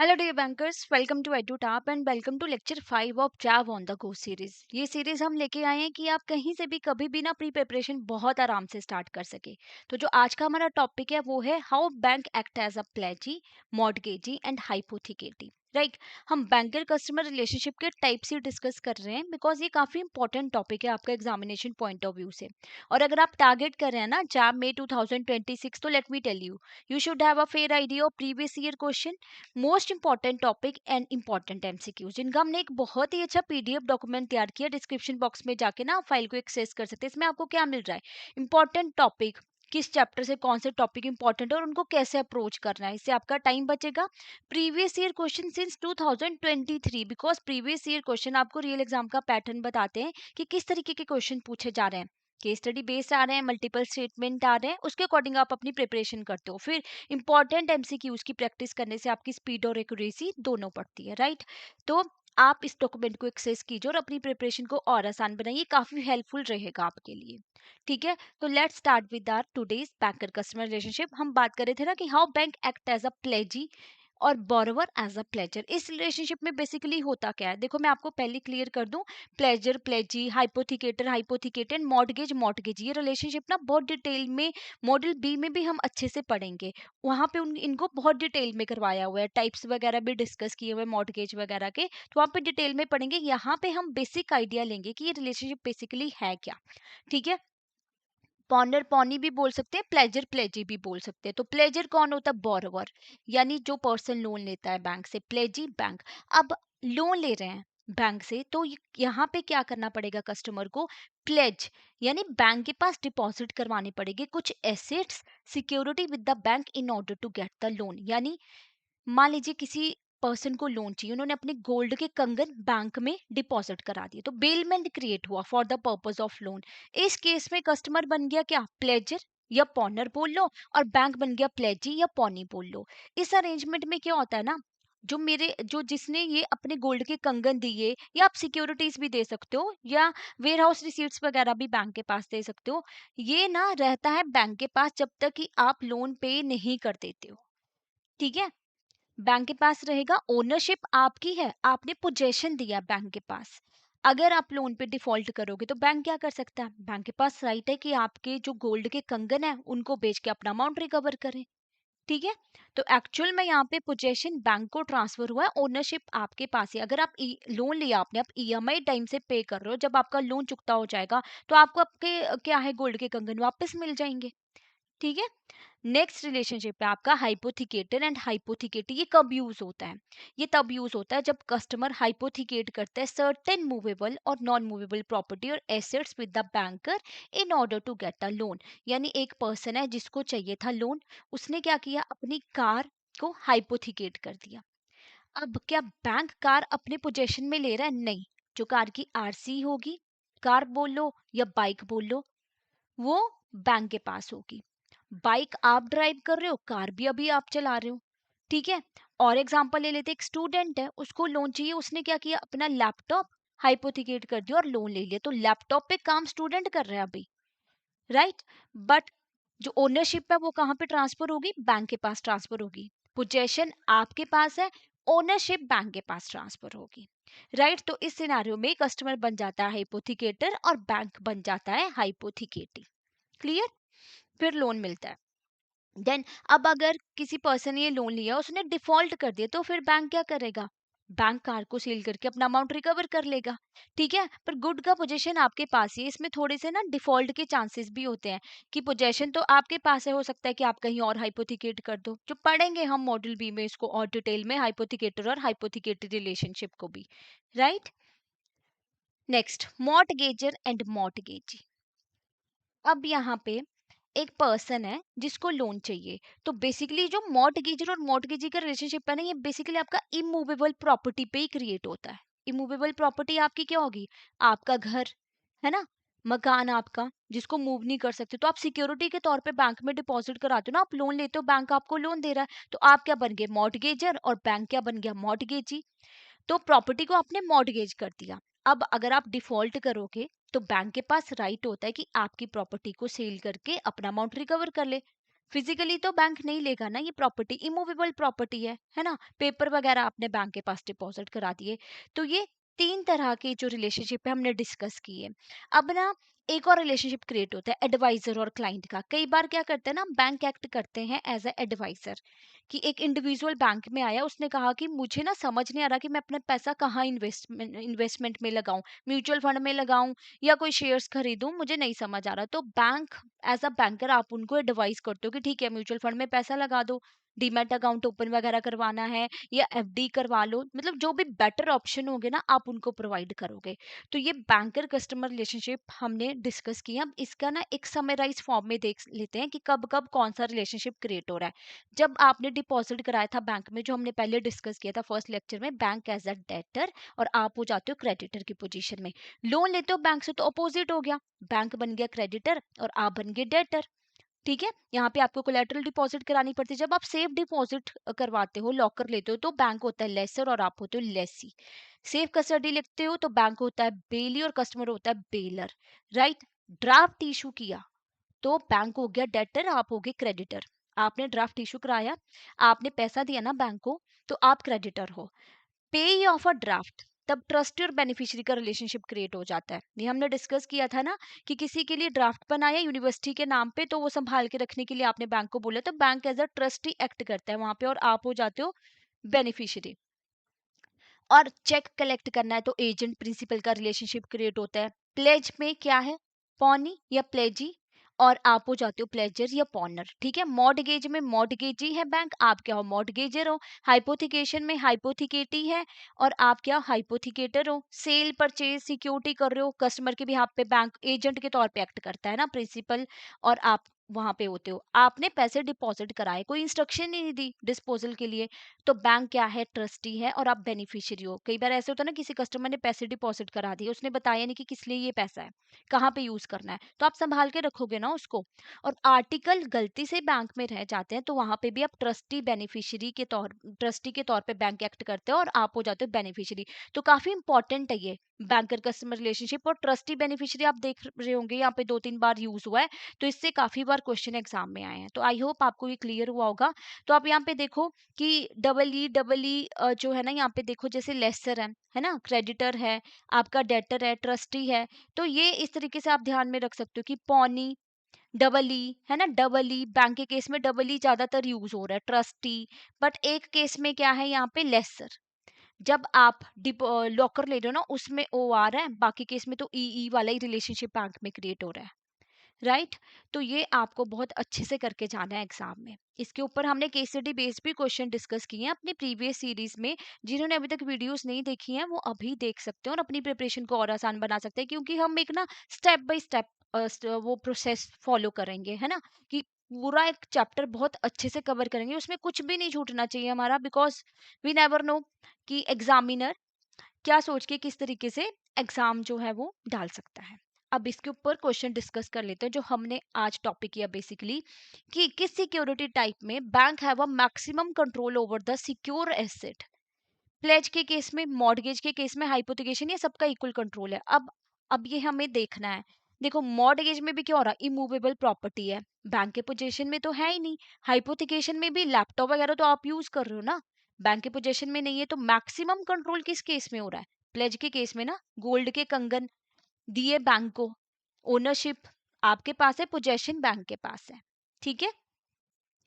Hello dear bankers, welcome to Edutap and welcome to lecture 5 of JAIIB on the go series. ये series हम लेके आए हैं कि आप कहीं से भी कभी भी ना प्री प्रिपरेशन बहुत आराम से स्टार्ट कर सके। तो जो आज का हमारा टॉपिक है वो है how bank act as a pledgee, mortgagee and hypothecatee. Right, हम बैंकर कस्टमर रिलेशनशिप के टाइप्स ही डिस्कस कर रहे हैं बिकॉज ये काफी इंपॉर्टेंट टॉपिक है आपका एग्जामिनेशन पॉइंट ऑफ व्यू से। और अगर आप टारगेट कर रहे हैं ना जैव में 2026, तो let me tell you, you should have a fair idea of previous year question, most important topic and important MCQs, जिनका हमने एक बहुत ही अच्छा पीडीएफ डॉक्यूमेंट तैयार किया। डिस्क्रिप्शन बॉक्स में जाके ना फाइल को एक्सेस कर सकते हैं। इसमें आपको क्या मिल रहा है, इंपॉर्टेंट टॉपिक, किस चैप्टर से कौन से टॉपिक इंपॉर्टेंट है और उनको कैसे अप्रोच करना है। इससे आपका टाइम बचेगा। Previous year question since 2023, because previous year question आपको रियल एग्जाम का पैटर्न बताते हैं कि किस तरीके के क्वेश्चन पूछे जा रहे हैं। केस स्टडी बेस्ड आ रहे हैं, मल्टीपल स्टेटमेंट आ रहे हैं, उसके अकॉर्डिंग आप अपनी प्रिपरेशन करते हो। फिर इंपॉर्टेंट एमसीक्यूज की प्रैक्टिस करने से आपकी स्पीड और एक्यूरेसी दोनों बढ़ती है। राइट, तो आप इस डॉक्यूमेंट को एक्सेस कीजिए और अपनी प्रिपरेशन को और आसान बनाइए, काफी हेल्पफुल रहेगा आपके लिए। ठीक है, तो let's start with our today's banker customer relationship. हम बात कर रहे थे ना कि how bank act as a pledgee और बोरोवर एज अ प्लेजर। इस रिलेशनशिप में बेसिकली होता क्या है, देखो मैं आपको पहले क्लियर कर दूं। प्लेजर, प्लेजी, हाइपोथिकेटर, हाइपोथिकेटेड, मॉर्टगेज, मॉर्टगेज, ये रिलेशनशिप ना बहुत डिटेल में मॉडल बी में भी हम अच्छे से पढ़ेंगे। वहां पे इनको बहुत डिटेल में करवाया हुआ है, टाइप्स वगैरह भी डिस्कस किए हुए मॉर्टगेज वगैरह के, तो वहाँ पे डिटेल में पढ़ेंगे। यहाँ पे हम बेसिक आइडिया लेंगे कि ये रिलेशनशिप बेसिकली है क्या। ठीक है, पॉनर पॉनी भी बोल सकते हैं, प्लेजर प्लेजी भी बोल सकते हैं। तो प्लेजर कौन होता है, बोरोवर, यानी जो पर्सन लोन लेता है बैंक से। प्लेजी बैंक। अब लोन ले रहे हैं बैंक से, तो यहाँ पे क्या करना पड़ेगा कस्टमर को, प्लेज, यानी बैंक के पास डिपॉजिट करवानी पड़ेगी कुछ assets, security with the bank in order to get the loan. यानी मान लीजिए किसी पर्सन को लोन चाहिए, उन्होंने अपने गोल्ड के कंगन बैंक में डिपॉजिट करा दिए, तो बेलमेंट क्रिएट हुआ for the purpose of loan. इस केस में कस्टमर बन गया क्या, प्लेजर या पॉनर बोल लो, और बैंक बन गया प्लेजी या पॉनी बोल लो। इस अरेंजमेंट में क्या होता है ना, जो जिसने ये अपने गोल्ड के कंगन दिए, या आप सिक्योरिटीज भी दे सकते हो, या वेयर हाउस रिसीट्स वगैरह भी बैंक के पास दे सकते हो, ये ना रहता है बैंक के पास जब तक कि आप लोन पे नहीं कर देते हो। ठीक है, बैंक के पास रहेगा, ओनरशिप आपकी है, आपने पोजेशन दिया बैंक के पास। अगर आप लोन पे डिफॉल्ट करोगे तो बैंक क्या कर सकता है, बैंक के पास राइट है कि आपके जो गोल्ड के कंगन है उनको बेच के अपना अमाउंट रिकवर करें। ठीक है, तो एक्चुअल में यहाँ पे पोजेशन बैंक को ट्रांसफर हुआ है, ओनरशिप आपके पास है। अगर आप लोन लिया आपने, आप ईएमआई टाइम से पे कर रहे हो, जब आपका लोन चुकता हो जाएगा तो आपको आपके क्या है, गोल्ड के कंगन वापस मिल जाएंगे। ठीक है, नेक्स्ट रिलेशनशिप है आपका हाइपोथिकेटर एंड हाइपोथिकेटी। ये कब यूज होता है, ये तब यूज होता है जब कस्टमर हाइपोथिकेट करता है सर्टेन मूवेबल और नॉन मूवेबल प्रॉपर्टी और assets with the banker in order to get the loan. यानी एक पर्सन है जिसको चाहिए था लोन, उसने क्या किया, अपनी कार को हाइपोथिकेट कर दिया। अब क्या बैंक कार अपने पोजेशन में ले रहा है, नहीं। जो कार की आरसी होगी, कार बोल लो या बाइक बोल लो, वो बैंक के पास होगी। बाइक आप ड्राइव कर रहे हो, कार भी अभी आप चला रहे हो। ठीक है, और एग्जांपल ले लेते हैं, एक स्टूडेंट है, उसको लोन चाहिए, उसने क्या किया, अपना लैपटॉप हाइपोथिकेट कर दिया और लोन ले लिया, तो लैपटॉप पे काम स्टूडेंट कर रहा है अभी। राइट, बट जो ओनरशिप है वो कहाँ पे ट्रांसफर होगी, बैंक के पास ट्रांसफर होगी। पोजेशन आपके पास है, ओनरशिप बैंक के पास ट्रांसफर होगी। राइट, तो इस सिनारियो में कस्टमर बन जाता है हाइपोथिकेटर और बैंक बन जाता है हाइपोथिकेटी। क्लियर, फिर लोन मिलता है। देन अब अगर किसी पर्सन ने ये लोन लिया, उसने डिफॉल्ट कर दिया, तो फिर बैंक क्या करेगा, बैंक कार को सील करके अपना अमाउंट रिकवर कर लेगा। ठीक है, पर गुड का पोजीशन आपके पास ही है, इसमें थोड़े से ना डिफॉल्ट के चांसेस भी होते हैं कि पोजीशन तो आपके पास है, हो सकता है कि आप कहीं और हाइपोथिकेट कर दो, जो पढ़ेंगे हम मॉड्यूल बी में इसको और डिटेल में, हाइपोथिकेटर और हाइपोथिकेटेड रिलेशनशिप को भी। Right, next, mortgagor and mortgagee. अब यहाँ पे एक पर्सन है जिसको लोन चाहिए, तो बेसिकली जो मॉर्टगेजर और मॉर्टगेजी का रिलेशनशिप है ना, ये बेसिकली आपका इमूवेबल प्रॉपर्टी पे ही क्रिएट होता है। इमूवेबल प्रॉपर्टी आपकी क्या होगी, आपका घर है ना, मकान आपका, जिसको मूव नहीं कर सकते, तो आप सिक्योरिटी के तौर पे बैंक में डिपॉजिट कराते हो ना, आप लोन लेते हो, बैंक आपको लोन दे रहा है, तो आप क्या बन गए, मॉर्टगेजर, और बैंक क्या बन गया, मॉर्टगेजी। तो प्रॉपर्टी को आपने मॉर्टगेज कर दिया। अब अगर आप डिफॉल्ट करोगे तो बैंक के पास राइट होता है कि आपकी प्रॉपर्टी को सेल करके अपना अमाउंट रिकवर कर ले। फिजिकली तो बैंक नहीं लेगा ना, ये प्रॉपर्टी इमूवेबल प्रॉपर्टी है ना, पेपर वगैरह आपने बैंक के पास डिपॉजिट करा दिए। तो ये तीन तरह के जो रिलेशनशिप है हमने डिस्कस किए। अब ना एक और रिलेशनशिप क्रिएट होता है एडवाइजर और क्लाइंट का। कई बार क्या करते हैं ना, बैंक एक्ट करते हैं एज ए एडवाइजर, कि एक इंडिविजुअल बैंक में आया, उसने कहा कि मुझे ना समझ नहीं आ रहा कि मैं अपना पैसा कहाँ इन्वेस्टमेंट में लगाऊं, म्यूचुअल फंड में लगाऊं या कोई शेयर्स खरीदूं, मुझे नहीं समझ आ रहा। तो बैंक एज अ बैंकर आप उनको एडवाइस करते हो कि ठीक है म्यूचुअल फंड में पैसा लगा दो, डीमैट अकाउंट ओपन वगैरह करवाना है या एफडी करवा लो, मतलब जो भी बेटर ऑप्शन होंगे ना आप उनको प्रोवाइड करोगे। तो ये बैंकर कस्टमर रिलेशनशिप हमने डिस्कस किया। अब इसका ना एक समराइज फॉर्म में देख लेते हैं कि कब कब कौन सा रिलेशनशिप क्रिएट हो रहा है। जब आपने डिपॉजिट कराया था बैंक में, जो हमने पहले डिस्कस किया था फर्स्ट लेक्चर में, बैंक एज अ डेटर और आप हो जाते हो क्रेडिटर की पोजीशन में। लोन लेते हो बैंक से तो अपोजिट हो गया, बैंक बन गया क्रेडिटर और आप बन गए डेटर। ठीक है, यहाँ पे आपको कोलेटरल डिपॉजिट करानी पड़ती है। जब आप सेफ डिपॉजिट करवाते हो, लॉकर लेते हो, तो बैंक होता है लेसर और आप होते हो लेसी। सेफ कस्टडी लिखते हो तो बैंक होता है बेली और कस्टमर होता है बेलर। राइट। ड्राफ्ट इशू किया तो बैंक हो गया डेटर, आप हो गए क्रेडिटर। आपने ड्राफ्ट इशू कराया, आपने पैसा दिया ना बैंक को, तो आप क्रेडिटर हो। पे ऑफ अ ड्राफ्ट, तब ट्रस्टी और बेनिफिशियरी का रिलेशनशिप क्रिएट हो जाता है। ये हमने डिस्कस किया था ना कि किसी के लिए ड्राफ्ट बनाया यूनिवर्सिटी के नाम पे, तो वो संभाल के रखने के लिए आपने बैंक को बोला, तो bank as a trustee act करता है वहां पे और आप हो जाते हो बेनिफिशियरी। और चेक कलेक्ट करना है तो एजेंट प्रिंसिपल का रिलेशनशिप क्रिएट होता है। प्लेज में क्या है, पॉनी या प्लेजी, और आप हो जाते हो प्लेजर या पॉनर। ठीक है, मॉडगेज में मॉडगेजी है बैंक, आप क्या हो मॉडगेजर हो। हाइपोथिकेशन में हाइपोथिकेटी है और आप क्या हाइपोथिकेटर हो। सेल परचेज सिक्योरिटी कर रहे हो कस्टमर के बिहाफ पे, बैंक एजेंट के तौर पे एक्ट करता है ना प्रिंसिपल, और आप वहां पे होते हो। आपने पैसे डिपॉजिट कराए, कोई इंस्ट्रक्शन ही नहीं दी डिस्पोजल के लिए, तो बैंक क्या है ट्रस्टी है और आप बेनिफिशियरी हो। कई बार ऐसे होता है ना, किसी कस्टमर ने पैसे डिपॉजिट करा दिए, उसने बताया नहीं कि किस लिए ये पैसा है, कहाँ पे यूज करना है, तो आप संभाल के रखोगे ना उसको। और आर्टिकल गलती से बैंक में रह जाते हैं तो वहां पे भी आप ट्रस्टी के तौर पे बैंक एक्ट करते हो और आप हो जाते हो बेनिफिशियरी। तो काफी इंपॉर्टेंट है ये बैंकर कस्टमर रिलेशनशिप। और ट्रस्टी बेनिफिशियरी आप देख रहे होंगे यहाँ पे 2-3 बार यूज हुआ है, तो इससे काफी बार क्वेश्चन एग्जाम में आए हैं। तो आई होप आपको ये क्लियर हुआ होगा। तो आप यहाँ पे देखो कि डबल ई जो है ना, यहाँ पे देखो जैसे लेसर है ना, क्रेडिटर है, आपका डेटर है, ट्रस्टी है। तो ये इस तरीके से आप ध्यान में रख सकते हो कि पौनी, डबल ई है ना, डबल ई बैंक के केस में डबल ई ज्यादातर यूज हो रहा है, ट्रस्टी। बट एक केस में क्या है यहाँ पे लेसर, जब आप लॉकर ले रहे हो ना उसमें ओ आ रहा है, बाकी केस में तो ई वाला ही रिलेशनशिप बैंक में क्रिएट हो रहा है। राइट। तो ये आपको बहुत अच्छे से करके जाना है एग्जाम में। इसके ऊपर हमने केस स्टडी बेस्ड भी क्वेश्चन डिस्कस किए हैं अपनी प्रीवियस सीरीज में। जिन्होंने अभी तक वीडियोस नहीं देखी हैं वो अभी देख सकते हैं और अपनी प्रिपरेशन को और आसान बना सकते हैं, क्योंकि हम एक ना स्टेप बाय स्टेप वो प्रोसेस फॉलो करेंगे, है ना, कि पूरा एक चैप्टर बहुत अच्छे से कवर करेंगे, उसमें कुछ भी नहीं छूटना चाहिए हमारा, बिकॉज वी नेवर नो कि एग्जामिनर क्या सोच के किस तरीके से एग्जाम जो है वो डाल सकता है। अब इसके ऊपर क्वेश्चन डिस्कस कर लेते हैं जो हमने आज टॉपिक किया बेसिकली, कि किस सिक्योरिटी टाइप में bank have a maximum control over the secure asset. Pledge के केस में, मॉर्गेज के केस में, हाइपोथिकेशन, ये सबका इक्वल कंट्रोल है। अब ये हमें देखना है। देखो मॉर्गेज में भी क्या हो रहा है, इमूवेबल प्रॉपर्टी है, बैंक के पोजीशन में तो है ही नहीं। हाइपोथिकेशन में भी लैपटॉप वगैरह तो आप यूज कर रहे हो ना, बैंक के पोजीशन में नहीं है। तो मैक्सिमम कंट्रोल किस केस में हो रहा है, प्लेज के केस में ना। गोल्ड के कंगन दिए बैंक को, ओनरशिप आपके पास है, पोजेशन बैंक के पास है। ठीक है,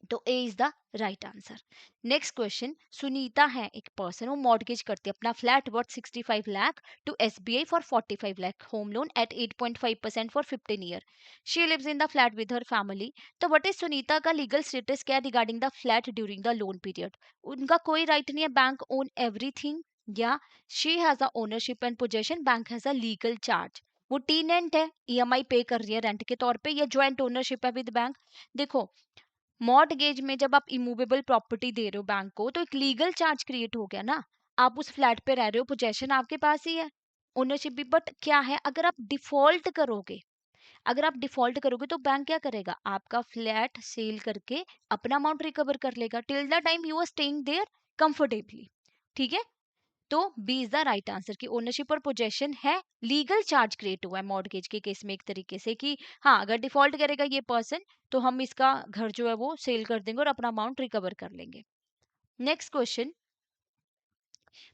तो A is the right answer. Next question, Sunita है एक पर्सन, वो मॉर्गेज करती है अपना flat worth 65 lakh to SBI for 45 lakh home loan at 8.5% for 15 year. She lives in the flat with her family. तो व्हाट इज सुनीता का लीगल स्टेटस क्या regarding the flat during the loan period. उनका कोई right नहीं है, बैंक ओन एवरीथिंग, या she has a ownership and possession, bank has a legal charge. वो टीनेंट है, ईएमआई पे कर रही है रेंट के तौर पे, या ज्वाइंट ओनरशिप है विद बैंक। देखो मॉर्टगेज में जब आप इमूवेबल प्रॉपर्टी दे रहे हो बैंक को, तो एक लीगल चार्ज क्रिएट हो गया ना। आप उस फ्लैट पे रह रहे हो, पोजेशन आपके पास ही है, ओनरशिप भी। बट क्या है, अगर आप डिफॉल्ट करोगे तो बैंक क्या करेगा, आपका फ्लैट सेल करके अपना अमाउंट रिकवर कर लेगा till the time you are staying there comfortably. ठीक है, तो B is the right answer कि ओनरशिप और पोजेशन है, लीगल चार्ज क्रिएट हुआ है मॉर्गेज के केस में एक तरीके से कि हाँ अगर डिफॉल्ट करेगा ये पर्सन तो हम इसका घर जो है वो सेल कर देंगे और अपना अमाउंट रिकवर कर लेंगे। नेक्स्ट क्वेश्चन,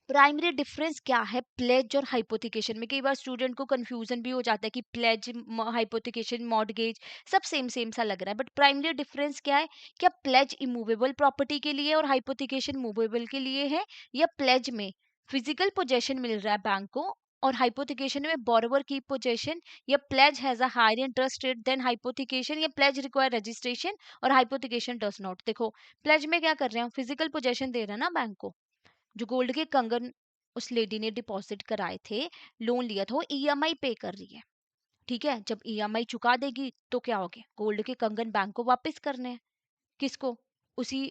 प्राइमरी डिफरेंस क्या है प्लेज और हाइपोथिकेशन में? कई बार स्टूडेंट को कंफ्यूजन भी हो जाता है कि प्लेज, हाइपोथिकेशन, मॉर्गेज सब सेम सेम सा लग रहा है, बट प्राइमरी डिफरेंस क्या है? क्या प्लेज इमूवेबल प्रॉपर्टी के लिए और हाइपोथिकेशन मूवेबल के लिए है, या प्लेज में फिजिकल पोजेशन मिल रहा है बैंक को और हाइपोथिकेशन में बोरोवर की पोजेशन, या pledge has a higher interest rate than hypothecation, या प्लेज रिक्वायर रजिस्ट्रेशन और हाइपोथिकेशन डज नॉट? देखो, प्लेज में क्या कर रहे हैं, फिजिकल पोजेशन दे रहे हैं ना बैंक को। जो गोल्ड के कंगन उस लेडी ने डिपॉजिट कराए थे, लोन लिया था, वो ईएमआई पे कर रही है। ठीक है, जब ईएमआई चुका देगी तो क्या हो गया, गोल्ड के कंगन बैंक को वापस करने हैं। किसको? उसी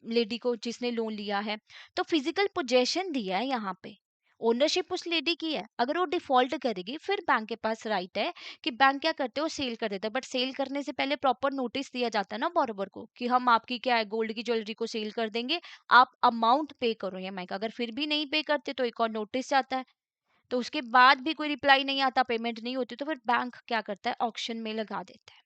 लेडी को जिसने लोन लिया है। तो फिजिकल पोजेशन दिया है यहाँ पे, ओनरशिप उस लेडी की है। अगर वो डिफॉल्ट करेगी फिर बैंक के पास राइट है कि बैंक क्या करते हो, सेल कर देता है, बट सेल करने से पहले प्रॉपर नोटिस दिया जाता है ना बॉरोवर को कि हम आपकी क्या है, गोल्ड की ज्वेलरी को सेल कर देंगे, आप अमाउंट पे करो ईएमआई का। अगर फिर भी नहीं पे करते तो एक और नोटिस जाता है। तो उसके बाद भी कोई रिप्लाई नहीं आता, पेमेंट नहीं होती, तो फिर बैंक क्या करता है, ऑक्शन में लगा देता है।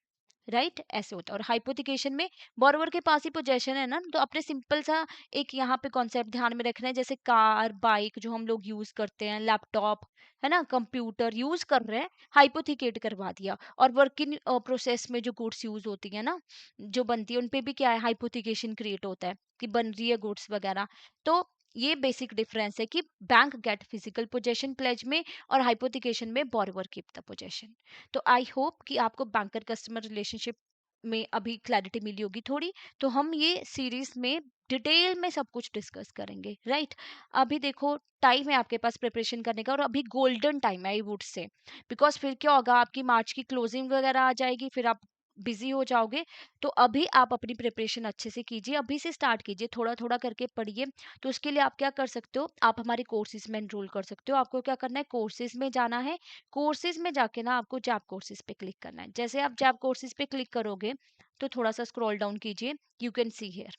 राइट, ऐसे होता है। और हाइपोथिकेशन में बोरोवर के पास ही पोजेशन है ना, तो अपने सिंपल सा एक यहाँ पे कॉन्सेप्ट ध्यान में रखना है, जैसे कार, बाइक जो हम लोग यूज करते हैं, लैपटॉप है ना, कंप्यूटर यूज कर रहे हैं, हाइपोथिकेट करवा दिया। और वर्किंग प्रोसेस में जो गुड्स यूज होती है ना, जो बनती है, उनपे भी क्या है, हाइपोथिकेशन क्रिएट होता है कि बन रही है गुड्स वगैरह। तो ये बेसिक डिफरेंस है कि bank get physical possession pledge में और हाइपोथिकेशन में बोरोवर कीप द पोजेशन। तो आई होप कि आपको बैंकर कस्टमर रिलेशनशिप में अभी क्लैरिटी मिली होगी थोड़ी। तो हम ये सीरीज में डिटेल में सब कुछ डिस्कस करेंगे, राइट? अभी देखो, टाइम है आपके पास प्रिपरेशन करने का, और अभी गोल्डन टाइम है आई वुड से, बिकॉज फिर क्या होगा, आपकी मार्च की क्लोजिंग वगैरह आ जाएगी, फिर आप बिजी हो जाओगे। तो अभी आप अपनी प्रिपरेशन अच्छे से कीजिए, अभी से स्टार्ट कीजिए, थोड़ा थोड़ा करके पढ़िए। तो उसके लिए आप क्या कर सकते हो, आप हमारे कोर्सेज में एनरोल कर सकते हो। आपको क्या करना है, कोर्सेज में जाना है। कोर्सेज में जाके ना आपको जैप कोर्सेज पे क्लिक करना है। जैसे आप जैप कोर्सेज पे क्लिक करोगे तो थोड़ा सा स्क्रॉल डाउन कीजिए, यू कैन सी हियर,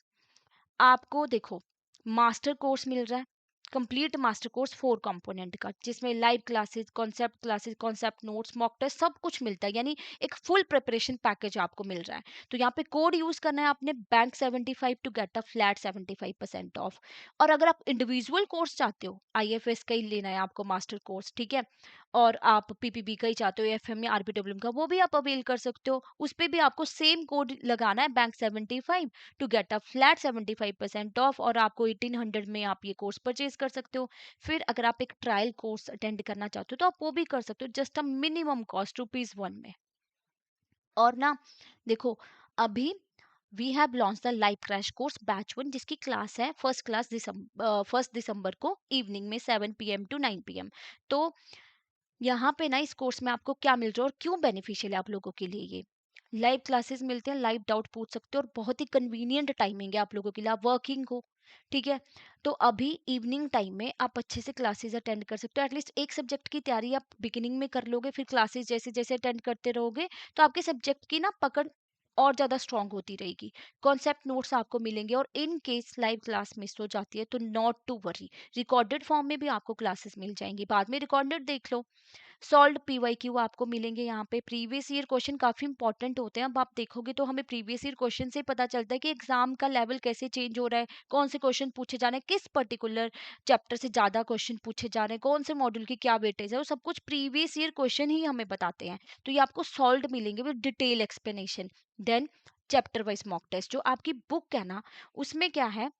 आपको देखो मास्टर कोर्स मिल रहा है, कंप्लीट मास्टर कोर्स 4 कंपोनेंट का, जिसमें live classes, concept notes, mock test सब कुछ मिलता है, यानी एक फुल प्रिपरेशन पैकेज आपको मिल रहा है। तो यहाँ पे कोड यूज करना है आपने, bank 75 to get a flat 75% off. और अगर आप इंडिविजुअल कोर्स चाहते हो, आईएफएस का ही लेना है आपको मास्टर कोर्स, ठीक है, और आप पीपीबी का ही चाहते हो, एफएम या आरपीडब्ल्यूएम का, वो भी आप अवेल कर सकते हो। उस पे भी आपको सेम कोड लगाना है, bank 75 to get a flat 75% off, और आपको 1800 में आप ये कोर्स परचेज कर सकते हो। फिर अगर आप एक ट्रायल कोर्स अटेंड करना चाहते हो तो आप वो भी कर सकते हो, जस्ट अ मिनिमम कॉस्ट ₹1 में। और ना देखो, अभी we have launch the live crash course batch 1, जिसकी क्लास है फर्स्ट दिसंबर को इवनिंग में 7 PM टू 9 PM। तो यहाँ पे ना इस कोर्स में आपको क्या मिल रहा है और क्यों बेनिफिशियल है आप लोगों के लिए, ये लाइव क्लासेस मिलते हैं, लाइव डाउट पूछ सकते हो, और बहुत ही कन्वीनियंट टाइमिंग है आप लोगों के लिए, आप वर्किंग हो, ठीक है। तो अभी इवनिंग टाइम में आप अच्छे से क्लासेस अटेंड कर सकते हो, एटलीस्ट एक सब्जेक्ट की तैयारी आप बिगिनिंग में कर लोगे, फिर क्लासेस जैसे जैसे अटेंड करते रहोगे तो आपके सब्जेक्ट की ना पकड़ और ज्यादा स्ट्रांग होती रहेगी। कॉन्सेप्ट नोट्स आपको मिलेंगे, और in case live class miss हो जाती है तो not to worry, recorded form में भी आपको क्लासेस मिल जाएंगी, बाद में रिकॉर्डेड देख लो। सॉल्व्ड पीवाईक्यू आपको मिलेंगे यहाँ पे, प्रीवियस ईयर क्वेश्चन काफी इंपॉर्टेंट होते हैं। अब आप देखोगे तो हमें प्रीवियस ईयर क्वेश्चन से पता चलता है कि एग्जाम का लेवल कैसे चेंज हो रहा है, कौन से क्वेश्चन पूछे जा रहे हैं, किस पर्टिकुलर चैप्टर से ज्यादा क्वेश्चन पूछे जा रहे हैं, कौन से मॉड्यूल की क्या वेटेज है, वो सब कुछ प्रीवियस ईयर क्वेश्चन ही हमें बताते हैं। तो ये आपको सॉल्व्ड मिलेंगे with detail explanation. Then chapter wise mock test, जो आपकी बुक है ना, उसमें क्या है,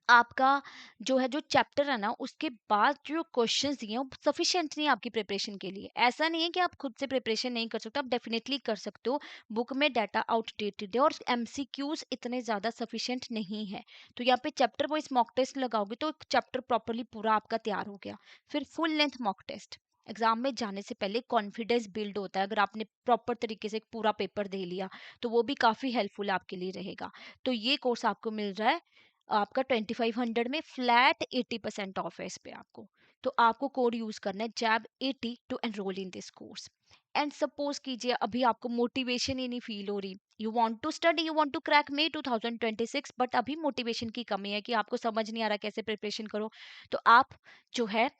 आपका जो है, जो चैप्टर है ना, उसके बाद जो क्वेश्चंस दिए हैं वो सफिशिएंट नहीं है आपकी प्रिपरेशन के लिए। ऐसा नहीं है कि आप खुद से प्रिपरेशन नहीं कर सकते, आप डेफिनेटली कर सकते हो। बुक में डाटा आउटडेटेड है और एमसीक्यूज इतने ज्यादा सफिशिएंट नहीं है। तो यहाँ पे चैप्टर वाइज मॉक टेस्ट लगाओगे तो चैप्टर प्रॉपरली पूरा आपका तैयार हो गया। फिर full length mock test, exam में जाने से पहले कॉन्फिडेंस बिल्ड होता है, अगर आपने प्रॉपर तरीके से एक पूरा पेपर दे लिया तो वो भी काफी हेल्पफुल आपके लिए रहेगा। तो ये कोर्स आपको मिल रहा है आपका 2500 में, फ्लैट 80% ऑफ है इस पे आपको। तो आपको कोड यूज करना है JAB80 to enroll in this course. And suppose कीजिए अभी आपको मोटिवेशन ही नहीं फील हो रही, you want to study, you want to crack May 2026, but अभी मोटिवेशन की कमी है कि आपको समझ नहीं आ रहा कैसे प्रिपरेशन करो, तो आप जो है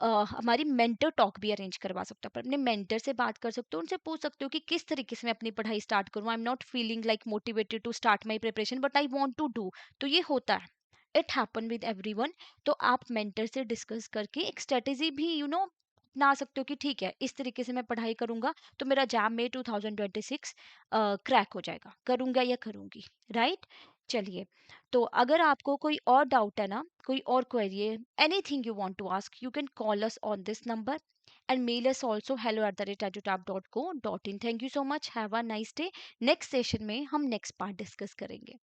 हमारी मेंटर टॉक भी अरेंज करवा सकते हो, पर अपने मेंटर से बात कर सकते हो, उनसे पूछ सकते हो कि किस तरीके से मैं अपनी पढ़ाई स्टार्ट करूँ, I am not feeling like motivated to start my preparation but I want to do. तो ये होता है, इट हैपन विद एवरीवन। तो आप मेंटर से डिस्कस करके एक स्ट्रेटेजी भी अपना सकते हो कि ठीक है, इस तरीके से मैं पढ़ाई करूंगा तो मेरा जैम में 2026 क्रैक हो जाएगा, करूंगा या करूंगी, राइट। चलिए, तो अगर आपको कोई और डाउट है ना, कोई और क्वेरी है, anything you want to ask, you can call us on this number and mail us also hello@edutap.co.in. Thank you so much. Have a nice day. Next session में हम next part discuss करेंगे.